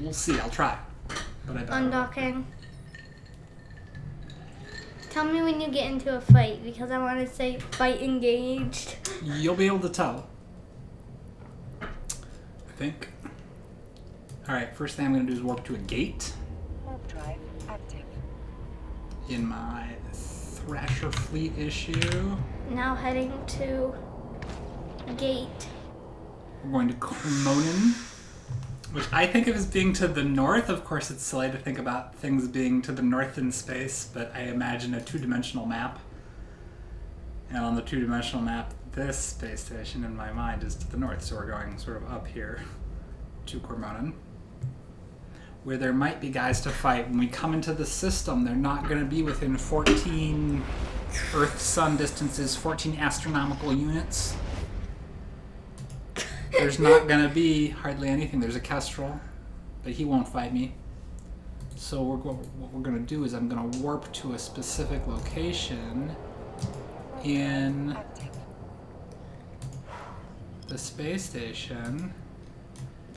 We'll see. I'll try. But I don't. Undocking. Tell me when you get into a fight, because I want to say fight engaged. You'll be able to tell. I think. Alright, first thing I'm going to do is warp to a gate. Warp drive active. In my Thrasher fleet issue. Now heading to gate. We're going to Cremonin, which I think of as being to the north. Of course, it's silly to think about things being to the north in space, but I imagine a two-dimensional map. And on the two-dimensional map, this space station in my mind is to the north, so we're going sort of up here to Cremonin, where there might be guys to fight. When we come into the system, they're not going to be within 14 Earth-Sun distances, 14 astronomical units. There's not going to be hardly anything. There's a Kestrel, but he won't fight me. So what we're going to do is I'm going to warp to a specific location in the space station.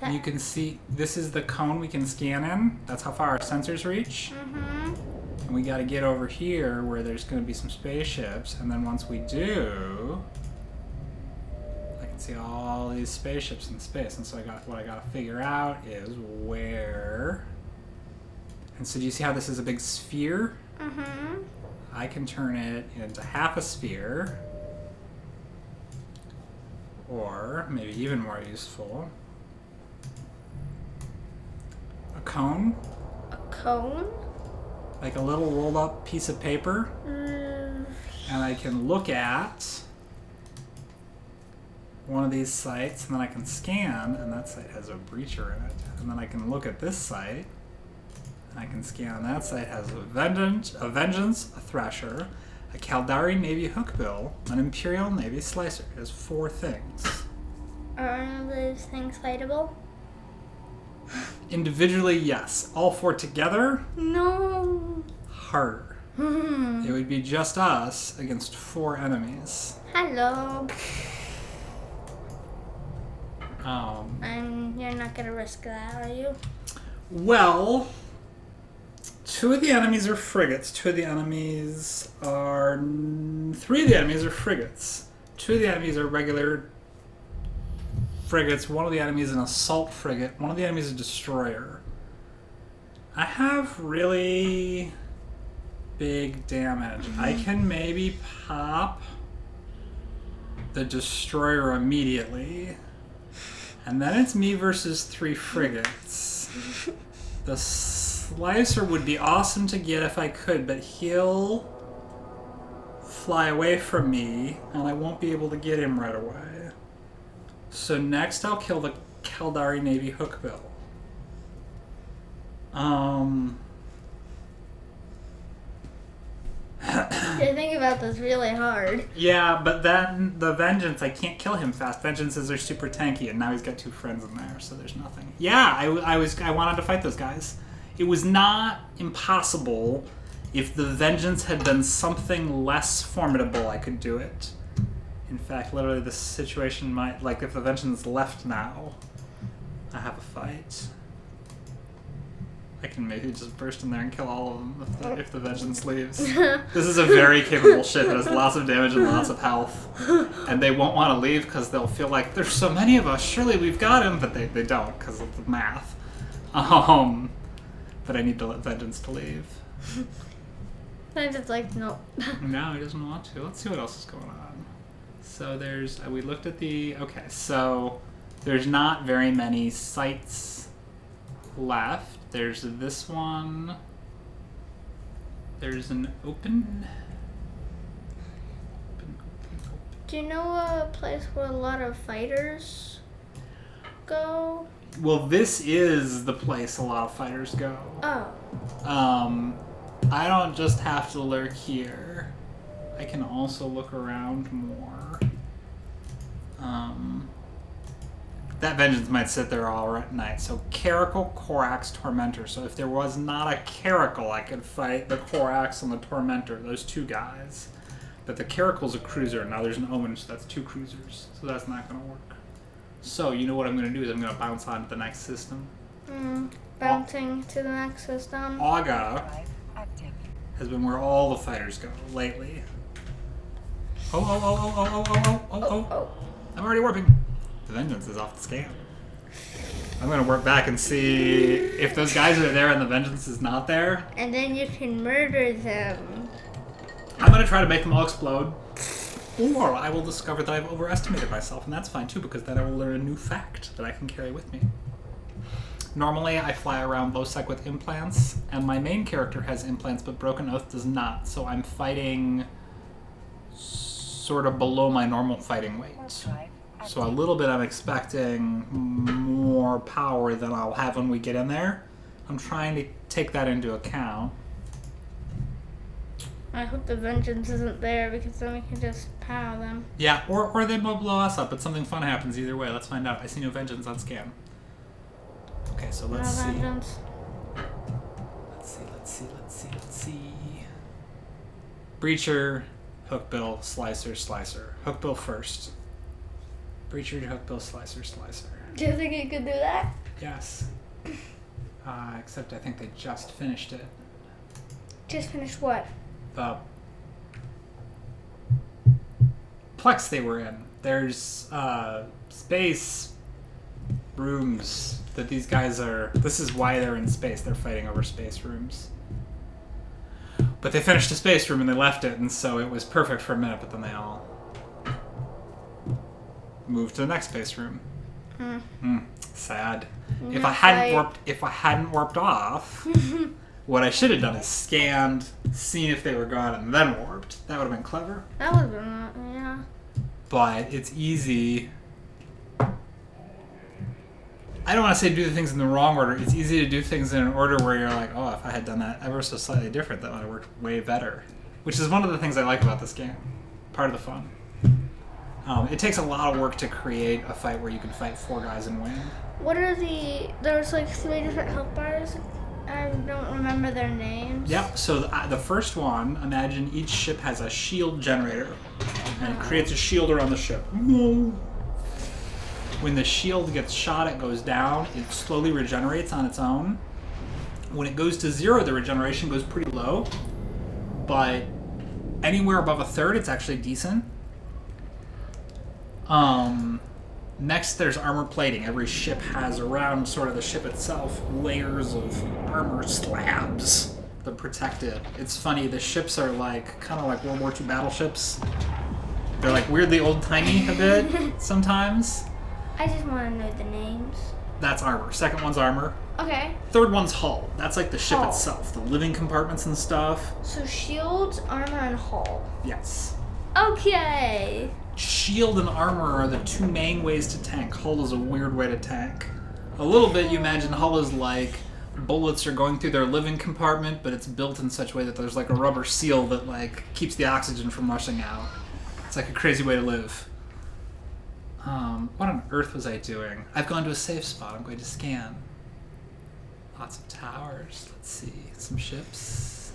And you can see, this is the cone we can scan in. That's how far our sensors reach. Mm-hmm. And we got to get over here where there's going to be some spaceships. And then once we do, I can see all these spaceships in space. And so what I got to figure out is where. And so do you see how this is a big sphere? Mm-hmm. I can turn it into half a sphere. Or maybe even more useful, a cone. A cone? Like a little rolled up piece of paper. And I can look at one of these sites, and then I can scan, and that site has a breacher in it. And then I can look at this site, and I can scan, and that site has a Vengeance, a Thrasher, a Caldari Navy Hookbill, an Imperial Navy Slicer. It has 4 things. Are any of those things fightable? Individually, yes. All 4 together? No. Harder. It would be just us against 4 enemies. Hello. Um, You're not gonna risk that, are you? Well, 2 of the enemies are frigates. 3 of the enemies are frigates. 2 of the enemies are regular frigates. 1 of the enemies is an assault frigate. 1 of the enemies is a destroyer. I have really big damage. I can maybe pop the destroyer immediately. And then it's me versus 3 frigates. The Slicer would be awesome to get if I could, but he'll fly away from me, and I won't be able to get him right away. So next I'll kill the Caldari Navy Hookbill. You're thinking about this really hard. Yeah, but then the Vengeance, I can't kill him fast. Vengeances are super tanky, and now he's got 2 friends in there, so there's nothing. Yeah, I wanted to fight those guys. It was not impossible. If the Vengeance had been something less formidable, I could do it. In fact, literally the situation might, like if the Vengeance left now, I have a fight. I can maybe just burst in there and kill all of them if the Vengeance leaves. This is a very capable ship. It has lots of damage and lots of health. And they won't want to leave because they'll feel like, there's so many of us, surely we've got him. But they don't because of the math. But I need to let Vengeance to leave. I just like, no. No, he doesn't want to. Let's see what else is going on. So there's, we looked at the, okay, so there's not very many sites left. There's this one. There's an open. Do you know a place where a lot of fighters go? Well, this is the place a lot of fighters go. Oh. I don't just have to lurk here. I can also look around more. That Vengeance might sit there all night. So Caracal, Corax, Tormentor. So if there was not a Caracal, I could fight the Corax and the Tormentor, those 2 guys. But the Caracal's a cruiser. Now there's an Omen, so that's 2 cruisers. So that's not going to work. So you know what I'm going to do is I'm going to bounce on to the next system. bouncing to the next system. Auga Drive active. has been where all the fighters go lately. Oh. I'm already warping. The Vengeance is off the scan. I'm gonna warp back and see if those guys are there and the Vengeance is not there. And then you can murder them. I'm gonna try to make them all explode. Or I will discover that I've overestimated myself, and that's fine too, because then I will learn a new fact that I can carry with me. Normally, I fly around Lowsec with implants, and my main character has implants, but Broken Oath does not, so I'm fighting sort of below my normal fighting weight. So a little bit I'm expecting more power than I'll have when we get in there. I'm trying to take that into account. I hope the Vengeance isn't there because then we can just power them. Yeah, or they will blow us up, but something fun happens either way. Let's find out. I see no Vengeance on scan. Okay, so let's see. Vengeance. Let's see. Breacher, Hookbill, Slicer. Hookbill first. Breacher, Hookbill, Slicer. Do you think you could do that? Yes. Except I think they just finished it. Just finished what? The Plex they were in. There's space rooms that these guys are. This is why they're in space. They're fighting over space rooms. But they finished a space room and they left it, and so it was perfect for a minute. But then they all moved to the next space room. Sad. If I hadn't warped off, what I should have done is scanned, seen if they were gone, and then warped. That would have been clever. That would have been, yeah. But it's easy. I don't want to say do the things in the wrong order. It's easy to do things in an order where you're like, oh, if I had done that ever so slightly different, that would have worked way better. Which is one of the things I like about this game. Part of the fun. It takes a lot of work to create a fight where you can fight 4 guys and win. What are there's like 3 different health bars. I don't remember their names. Yep, so the first one, imagine each ship has a shield generator. And it creates a shield around the ship. When the shield gets shot, it goes down. It slowly regenerates on its own. When it goes to 0, the regeneration goes pretty low. But anywhere above a third, it's actually decent. Next, there's armor plating. Every ship has around sort of the ship itself layers of armor slabs that protect it. It's funny, the ships are like kind of like World War II battleships. They're like weirdly old-timey a bit sometimes. I just want to know the names. That's armor. Second one's armor. Okay. Third one's hull. That's like the ship Hull. itself, the living compartments and stuff. So shields, armor, and hull. Yes. Okay. Shield and armor are the 2 main ways to tank. Hull is a weird way to tank. A little bit, you imagine hull is like bullets are going through their living compartment, but it's built in such a way that there's like a rubber seal that like keeps the oxygen from rushing out. It's like a crazy way to live. What on earth was I doing? I've gone to a safe spot. I'm going to scan. Lots of towers. Let's see. Some ships.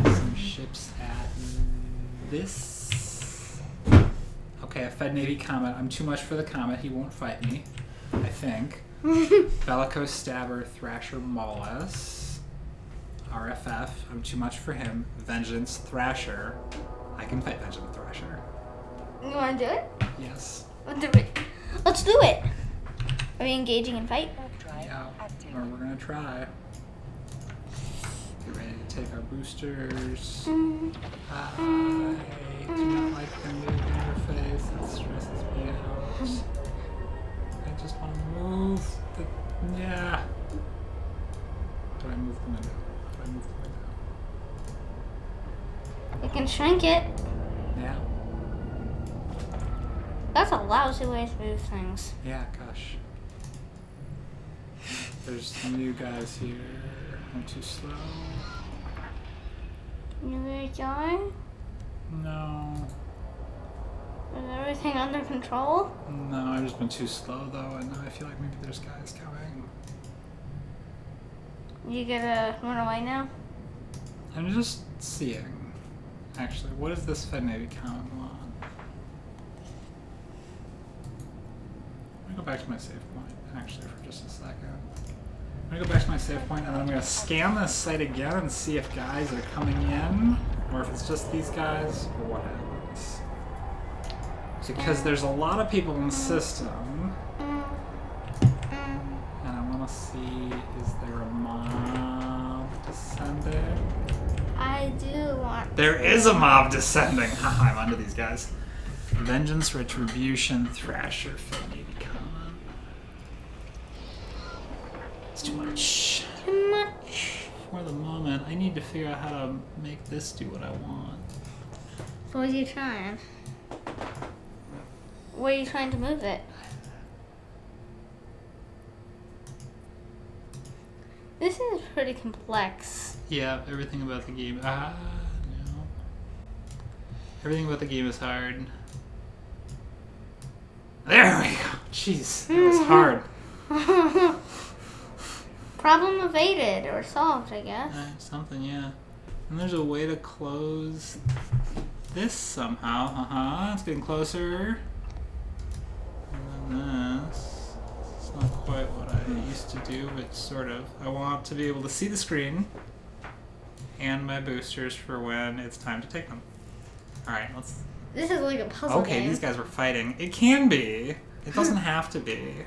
Some ships at this. Okay, I fed Navy Comet. I'm too much for the Comet. He won't fight me, I think. Bellicose Stabber, Thrasher, Mollusk. RFF. I'm too much for him. Vengeance, Thrasher. I can fight Vengeance, Thrasher. You want to do it? Yes. Let's do it. Let's do it. Are we engaging in fight? Yeah, or we're gonna try. Get ready to take our boosters. I do not like the new interface. It stresses me out. I just want to move the... Yeah. Do I move the window? Do I move the window? We can shrink it. Yeah. That's a lousy way to move things. Yeah, gosh. There's new guys here. I'm too slow. You ready to go? No. Is everything under control? No, I've just been too slow though, and now I feel like maybe there's guys coming. You gonna run away now? I'm just seeing. Actually, what is this Fed Navy Comet on? Let me go back to my save point, actually, for just a second. I'm gonna go back to my save point, and then I'm gonna scan this site again and see if guys are coming in, or if it's just these guys, or what happens. Because there's a lot of people in the system, and I want to see, is there a mob descending? I do want. There is a mob descending. Haha, I'm onto these guys. Vengeance, Retribution, Thrasher, Maybe Common. It's too much. Too much. For the moment, I need to figure out how to make this do what I want. So what are you trying? Where are you trying to move it? This is pretty complex. Yeah, everything about the game. No. Everything about the game is hard. There we go. Jeez, that was hard. Problem evaded or solved, I guess. Something, yeah. And there's a way to close this somehow. It's getting closer. And then this. It's not quite what I used to do, but sort of. I want to be able to see the screen and my boosters for when it's time to take them. Alright, let's... This is like a puzzle game. Okay, these guys were fighting. It can be. It doesn't have to be.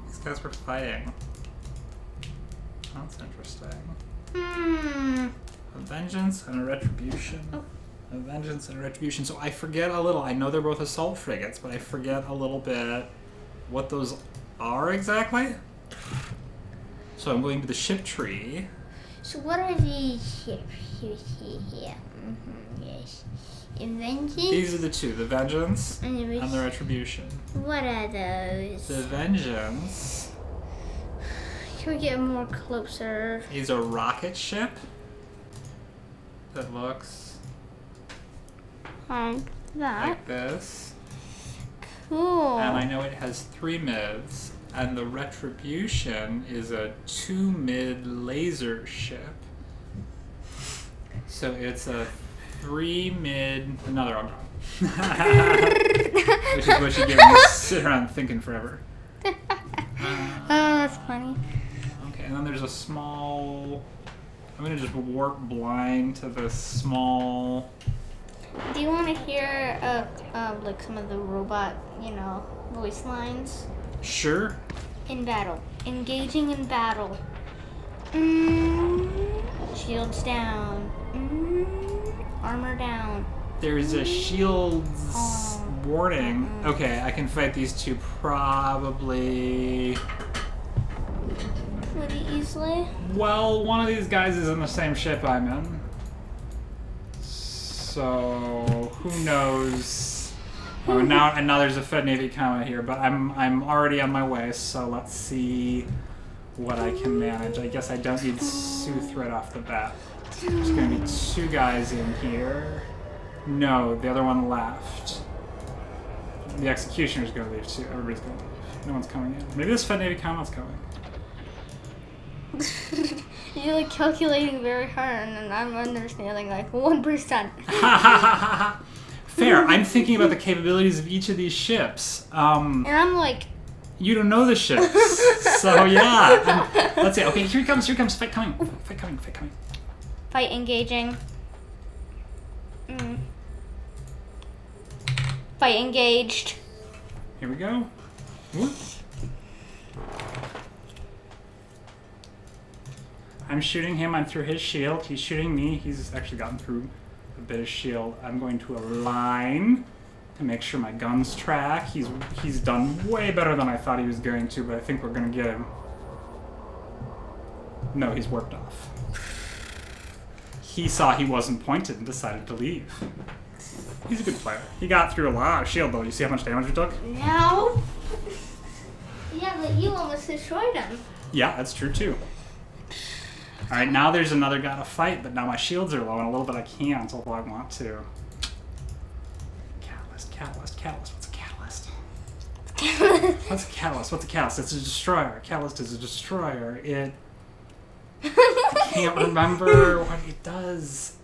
These guys were fighting. That's interesting. A vengeance and a retribution. A vengeance and a retribution. So I forget a little. I know they're both assault frigates, but I forget a little bit what those are exactly. So I'm going to the ship tree. So what are these ships you see here? Yes. In vengeance? These are the two, the vengeance and the retribution. What are those? The vengeance. Can we get more closer? Is a rocket ship that looks Like that. like this. Cool. And I know it has 3 mids, and the retribution is a 2-mid laser ship. So it's a 3-mid, another one. Which is what you get when you sit around thinking forever. Oh, that's funny. Okay, and then there's a small... I'm gonna just warp blind to this small... Do you want to hear like some of the robot, voice lines? Sure. In battle. Engaging in battle. Shields down. Armor down. There's a shields warning. Okay, I can fight these two probably... Pretty easily. Well, one of these guys is in the same ship I'm in. So, who knows? Oh, now there's a Fed Navy comma here, but I'm already on my way, so let's see what I can manage. I guess I don't need Sooth right off the bat. There's going to be 2 guys in here. No, the other one left. The Executioner's going to leave too. Everybody's going to leave. No one's coming in. Maybe this Fed Navy comma's coming. You're like calculating very hard, and I'm understanding like 1%. Fair. I'm thinking about the capabilities of each of these ships. And I'm like... You don't know the ships. So, yeah. Let's see. Okay, here he comes. Fight coming. Fight coming. Fight engaging. Fight engaged. Here we go. Whoop. I'm shooting him. I'm through his shield. He's shooting me. He's actually gotten through a bit of shield. I'm going to align to make sure my guns track. He's done way better than I thought he was going to, but I think we're going to get him. No, he's warped off. He saw he wasn't pointed and decided to leave. He's a good player. He got through a lot of shield, though. You see how much damage we took? No. Yeah, but you almost destroyed him. Yeah, that's true, too. Alright, now there's another guy to fight, but now my shields are low, and a little bit I can't, although I want to. Catalyst. What's a catalyst? What's a catalyst? It's a destroyer. Catalyst is a destroyer. I can't remember what it does.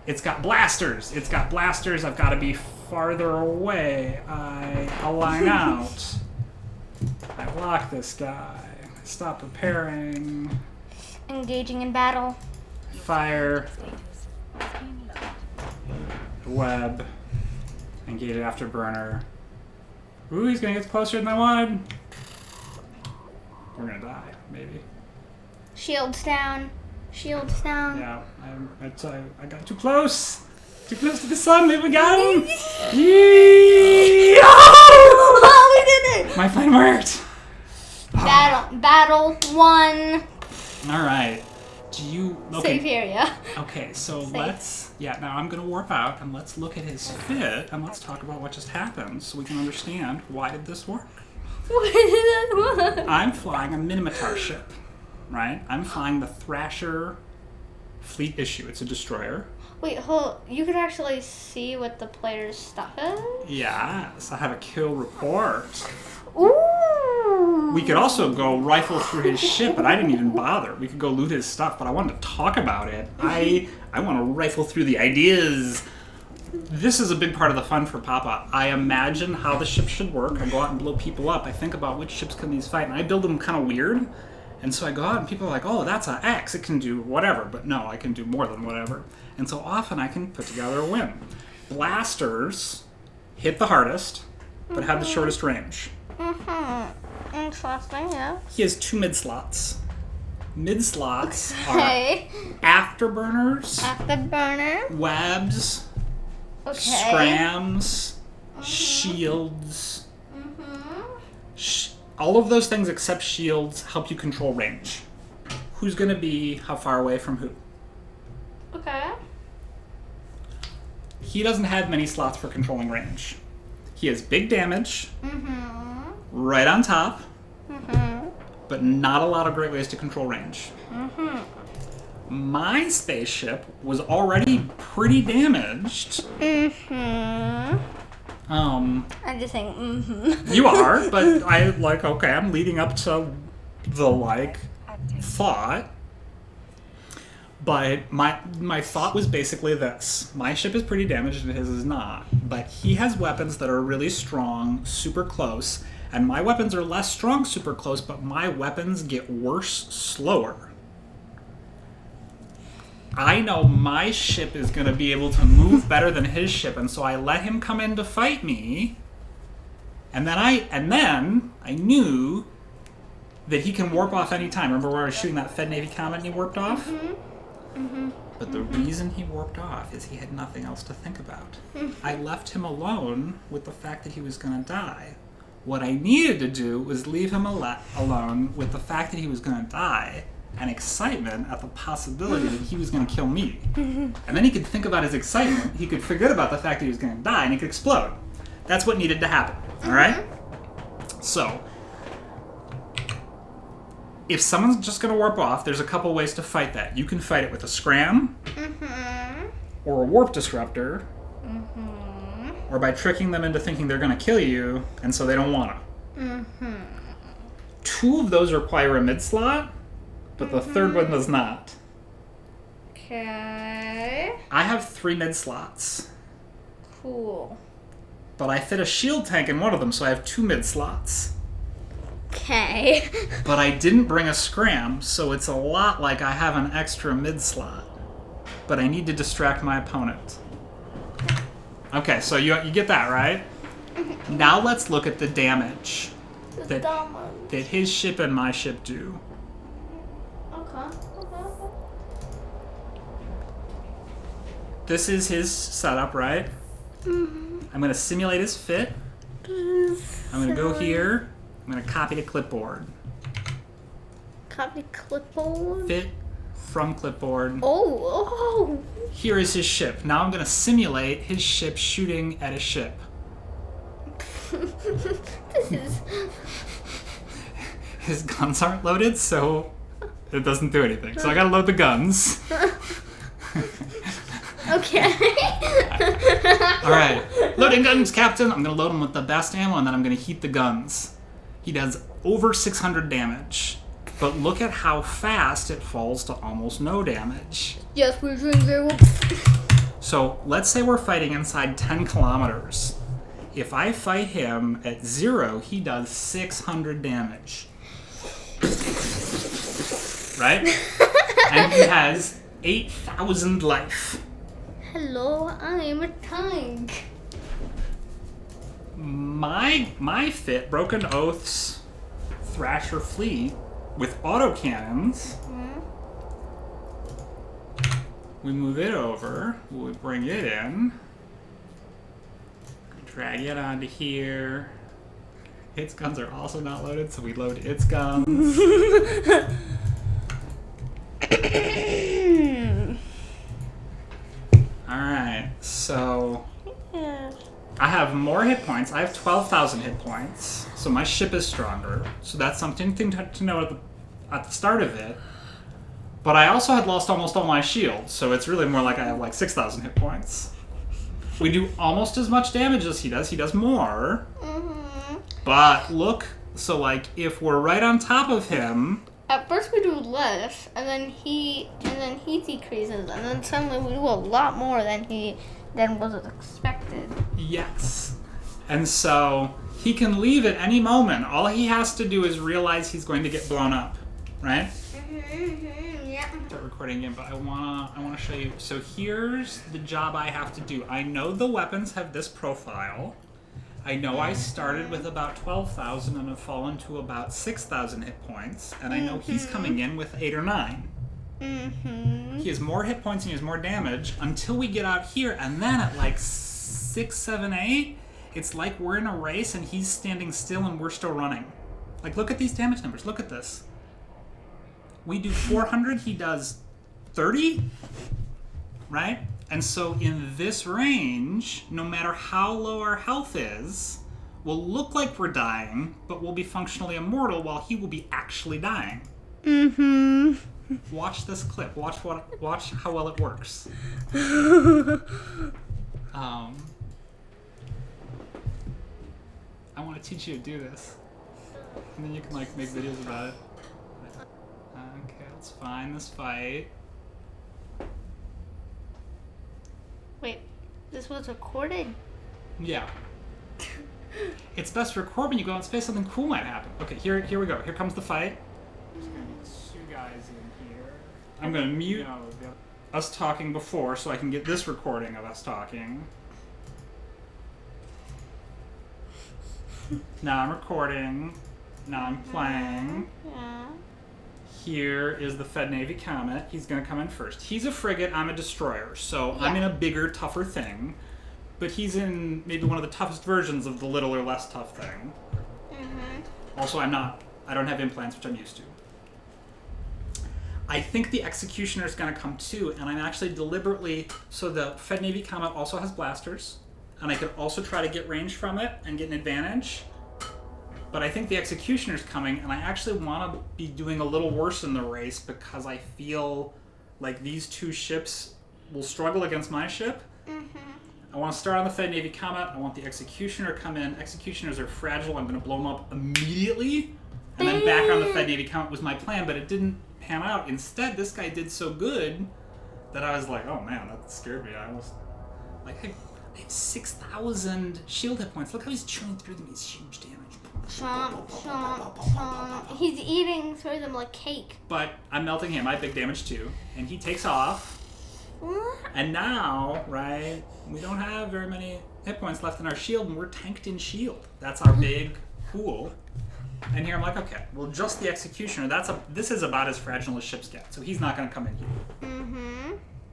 It's got blasters. I've got to be farther away. I align out. I block this guy. Stop repairing. Engaging in battle. Fire. Web. Engage Afterburner. Ooh, he's gonna get closer than I wanted. We're gonna die, maybe. Shields down. Shields down. Yeah, I got too close. Too close to the sun. Maybe we got him. Yee! Oh, we did it! My plan worked. Battle 1. All right. Do you? Okay. Save here, yeah. Okay, so Safe. let's. Yeah, now I'm gonna warp out and let's look at his fit and let's talk about what just happened so we can understand why did this work. Why did that work? I'm flying a Minotaur ship, right? I'm flying the Thrasher Fleet Issue. It's a destroyer. Wait, hold. You can actually see what the player's stuff is? Yes, I have a kill report. Ooh! We could also go rifle through his ship, but I didn't even bother. We could go loot his stuff, but I wanted to talk about it. I want to rifle through the ideas. This is a big part of the fun for Papa. I imagine how the ship should work. I go out and blow people up. I think about which ships can these fight, and I build them kind of weird. And so I go out and people are like, oh, that's an X. It can do whatever. But no, I can do more than whatever. And so often I can put together a win. Blasters hit the hardest, but have the shortest range. Interesting, yeah. He has 2 mid slots. Mid slots Okay. are afterburners, Afterburner. webs, Okay. scrams, shields. All of those things except shields help you control range. Who's going to be how far away from who? Okay. He doesn't have many slots for controlling range. He has big damage, right on top, but not a lot of great ways to control range. My spaceship was already pretty damaged. I'm just saying, You are, but okay, I'm leading up to the, thought. But my thought was basically this. My ship is pretty damaged and his is not. But he has weapons that are really strong, super close. And my weapons are less strong, super close, but my weapons get worse, slower. I know my ship is going to be able to move better than his ship, and so I let him come in to fight me. And then I knew that he can warp off any time. Remember where I was shooting that Fed Navy Comet and he warped off? But the reason he warped off is he had nothing else to think about. I left him alone with the fact that he was going to die. What I needed to do was leave him alone with the fact that he was going to die and excitement at the possibility that he was going to kill me. And then he could think about his excitement. He could forget about the fact that he was going to die and he could explode. That's what needed to happen. All right? So, if someone's just going to warp off, there's a couple ways to fight that. You can fight it with a scram, or a warp disruptor, or by tricking them into thinking they're going to kill you, and so they don't want to. 2 of those require a mid slot, but the third one does not. Okay. I have 3 mid slots, Cool. but I fit a shield tank in one of them, so I have 2 mid slots. Okay. But I didn't bring a scram, so it's a lot like I have an extra mid slot. But I need to distract my opponent. Okay, so you get that, right? Now let's look at the damage that his ship and my ship do. Okay. This is his setup, right? I'm going to simulate his fit. I'm going to go here. I'm going to copy to clipboard. Copy clipboard. Fit from clipboard. Oh. Here is his ship. Now I'm going to simulate his ship shooting at a ship. This is. His guns aren't loaded, so it doesn't do anything. So I got to load the guns. Okay. All right. Loading guns, Captain. I'm going to load them with the best ammo, and then I'm going to heat the guns. He does over 600 damage. But look at how fast it falls to almost no damage. Yes, we're doing very well. So let's say we're fighting inside 10 kilometers. If I fight him at 0, he does 600 damage. Right? And he has 8,000 life. Hello, I am a tank. My fit, Broken Oaths, Thrasher Fleet, with autocannons, we move it over, we bring it in, drag it onto here. Its guns are also not loaded, so we load its guns. Alright, so I have more hit points. I have 12,000 hit points, so my ship is stronger. So that's something to know at the start of it. But I also had lost almost all my shields, so it's really more like I have like 6,000 hit points. We do almost as much damage as he does. He does more. But look, so like if we're right on top of him, at first we do less, and then he decreases, and then suddenly we do a lot more than was expected. yes. And so he can leave at any moment. All he has to do is realize he's going to get blown up, right? Yeah. Start recording again, but I wanna show you. So here's the job I have to do. I know the weapons have this profile. I know I started with about 12,000 and have fallen to about 6,000 hit points, and I know he's coming in with 8 or 9. He has more hit points and he has more damage until we get out here, and then at like 6, 7, 8, it's like we're in a race and he's standing still and we're still running. Like, look at these damage numbers. Look at this. We do 400, he does 30, right? And so in this range, no matter how low our health is, we'll look like we're dying, but we'll be functionally immortal while he will be actually dying. Watch this clip. Watch how well it works. I want to teach you to do this, and then you can like make videos about it. Okay, let's find this fight. Wait, this was recorded? Yeah. It's best to record when you go out in space. Something cool might happen. Okay, here we go. Here comes the fight. There's gonna be 2 guys in here. I'm gonna mute us talking before so I can get this recording of us talking. Now I'm recording. Now I'm playing. Yeah. Here is the Fed Navy Comet. He's going to come in first. He's a frigate, I'm a destroyer, so I'm in a bigger, tougher thing. But he's in maybe one of the toughest versions of the little or less tough thing. Also, I don't have implants, which I'm used to. I think the Executioner is going to come too, and I'm actually deliberately... So the Fed Navy Comet also has blasters, and I could also try to get range from it and get an advantage. But I think the Executioner's coming, and I actually want to be doing a little worse in the race because I feel like these 2 ships will struggle against my ship. I want to start on the Fed Navy Comet. I want the Executioner to come in. Executioners are fragile. I'm going to blow them up immediately. And then back on the Fed Navy Comet was my plan, but it didn't pan out. Instead, this guy did so good that I was like, oh man, that scared me. I almost... Like, I have 6,000 shield hit points. Look how he's chewing through them. He's huge damage. Chomp, chomp, chomp. He's eating through them like cake. But I'm melting him. I have big damage too. And he takes off. And now, right, we don't have very many hit points left in our shield, and we're tanked in shield. That's our big pool. And here I'm like, okay, well, just the Executioner. This is about as fragile as ships get, so he's not going to come in here.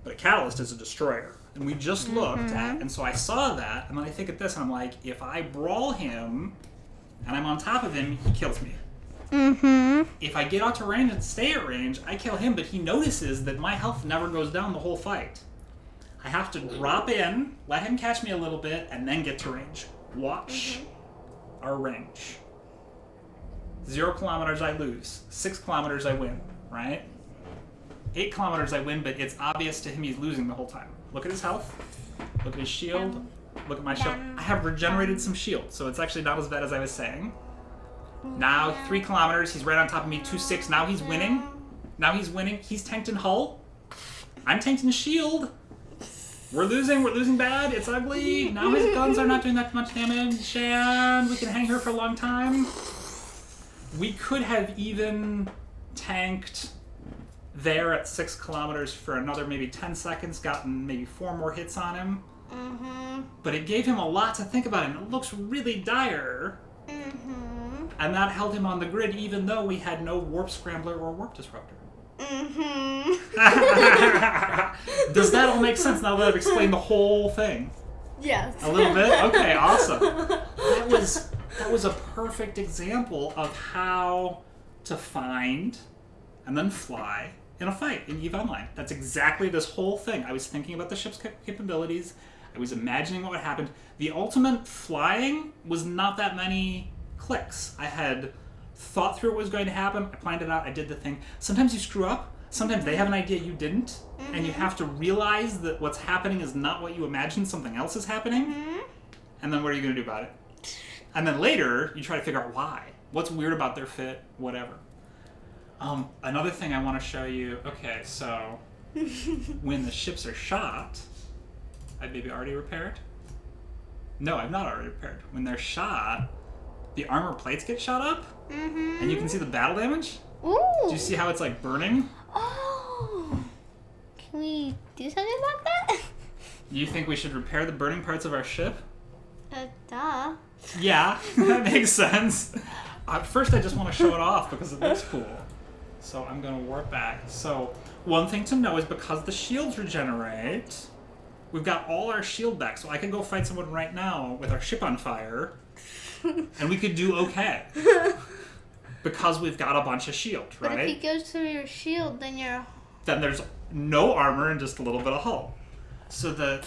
But a Catalyst is a destroyer. And we just looked at, and so I saw that, and then I think at this, and I'm like, if I brawl him... and I'm on top of him, he kills me. If I get out to range and stay at range, I kill him, but he notices that my health never goes down the whole fight. I have to drop in, let him catch me a little bit, and then get to range. Watch our range. 0 kilometers I lose. 6 kilometers I win, right? 8 kilometers I win, but it's obvious to him he's losing the whole time. Look at his health. Look at his shield. Look at my shield. I have regenerated some shield, so it's actually not as bad as I was saying. Now, 3 kilometers, he's right on top of me, 2-6. Now he's winning. Now he's winning. He's tanked in hull. I'm tanked in shield. We're losing bad. It's ugly. Now his guns are not doing that much damage, and we can hang her for a long time. We could have even tanked there at 6 kilometers for another maybe 10 seconds, gotten maybe 4 more hits on him. But it gave him a lot to think about, and it looks really dire. And that held him on the grid, even though we had no Warp Scrambler or Warp Disruptor. Does that all make sense now that I've explained the whole thing? Yes. A little bit? Okay, awesome. That was a perfect example of how to find and then fly in a fight in EVE Online. That's exactly this whole thing. I was thinking about the ship's capabilities. I was imagining what would happen. The ultimate flying was not that many clicks. I had thought through what was going to happen. I planned it out. I did the thing. Sometimes you screw up. Sometimes they have an idea you didn't. And you have to realize that what's happening is not what you imagined. Something else is happening. And then what are you going to do about it? And then later, you try to figure out why. What's weird about their fit, whatever. Another thing I want to show you. Okay, so when the ships are shot, I've maybe already repaired? No, I've not already repaired. When they're shot, the armor plates get shot up, and you can see the battle damage. Ooh. Do you see how it's like burning? Oh. Can we do something about that? You think we should repair the burning parts of our ship? Duh. Yeah, that makes sense. First, I just want to show it off because it looks cool. So I'm going to warp back. So one thing to know is because the shields regenerate, we've got all our shield back. So I could go fight someone right now with our ship on fire, and we could do okay. Because we've got a bunch of shield, right? But if he goes through your shield, then you're... Then there's no armor and just a little bit of hull. So the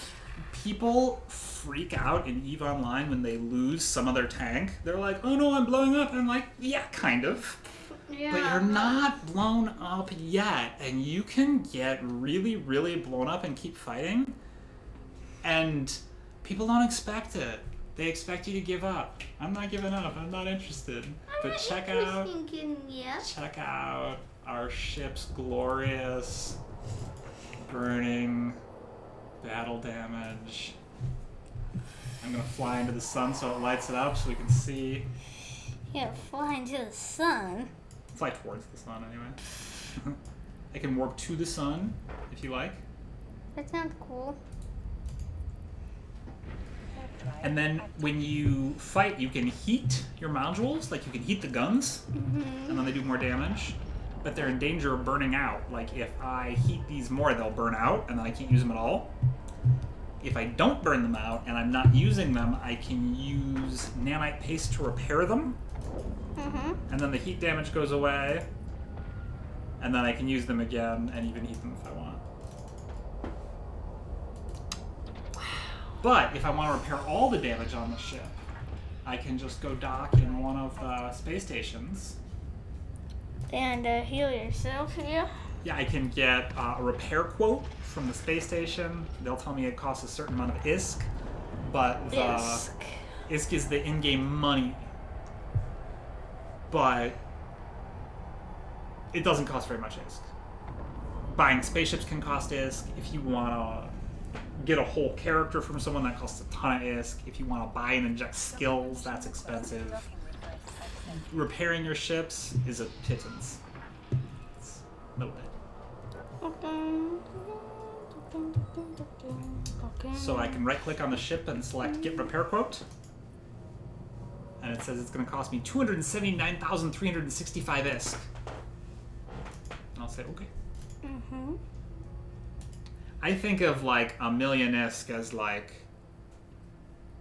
people freak out in EVE Online when they lose some of their tank. They're like, oh no, I'm blowing up. I'm like, yeah, kind of. Yeah. But you're not blown up yet. And you can get really, really blown up and keep fighting. And people don't expect it. They expect you to give up. I'm not giving up. I'm not interested. But check out our ship's glorious burning battle damage. I'm gonna fly into the sun so it lights it up so we can see. Yeah, fly into the sun. Fly towards the sun anyway. I can warp to the sun if you like. That sounds cool. And then when you fight, you can heat your modules, like you can heat the guns, and then they do more damage. But they're in danger of burning out. Like if I heat these more, they'll burn out, and then I can't use them at all. If I don't burn them out and I'm not using them, I can use nanite paste to repair them. And then the heat damage goes away. And then I can use them again and even heat them if I want. But if I want to repair all the damage on the ship, I can just go dock in one of the space stations. And heal yourself, yeah? Yeah, I can get a repair quote from the space station. They'll tell me it costs a certain amount of ISK, but the ISK is the in-game money. But it doesn't cost very much ISK. Buying spaceships can cost ISK. If you want to get a whole character from someone, that costs a ton of ISK. If you want to buy and inject skills, that's expensive. Repairing your ships is a pittance. It's no bit. So I can right-click on the ship and select Get Repair Quote. And it says it's going to cost me 279,365 ISK. And I'll say, okay. I think of like 1,000,000 ISK as like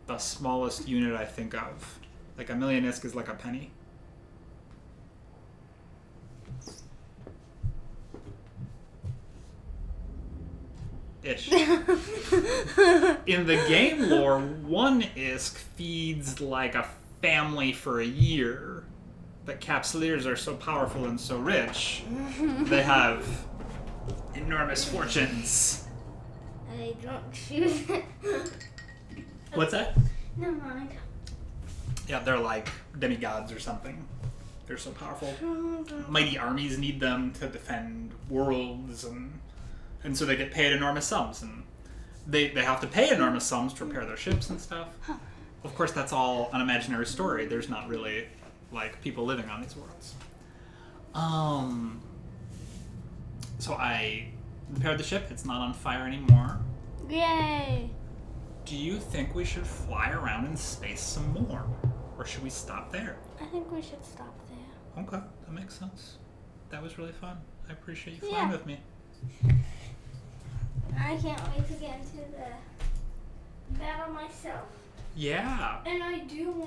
the smallest unit I think of. Like 1,000,000 ISK is like a penny. Ish. In the game lore, 1 ISK feeds like a family for a year. But Capsuleers are so powerful and so rich, they have enormous fortunes. I don't choose it. What's that? Never mind. Yeah, they're like demigods or something. They're so powerful. Mighty armies need them to defend worlds, and so they get paid enormous sums. And they have to pay enormous sums to repair their ships and stuff. Of course, that's all an imaginary story. There's not really like people living on these worlds. So I repaired the ship. It's not on fire anymore. Yay! Do you think we should fly around in space some more? Or should we stop there? I think we should stop there. Okay, that makes sense. That was really fun. I appreciate you flying with me. I can't wait to get into the battle myself. Yeah. And I do want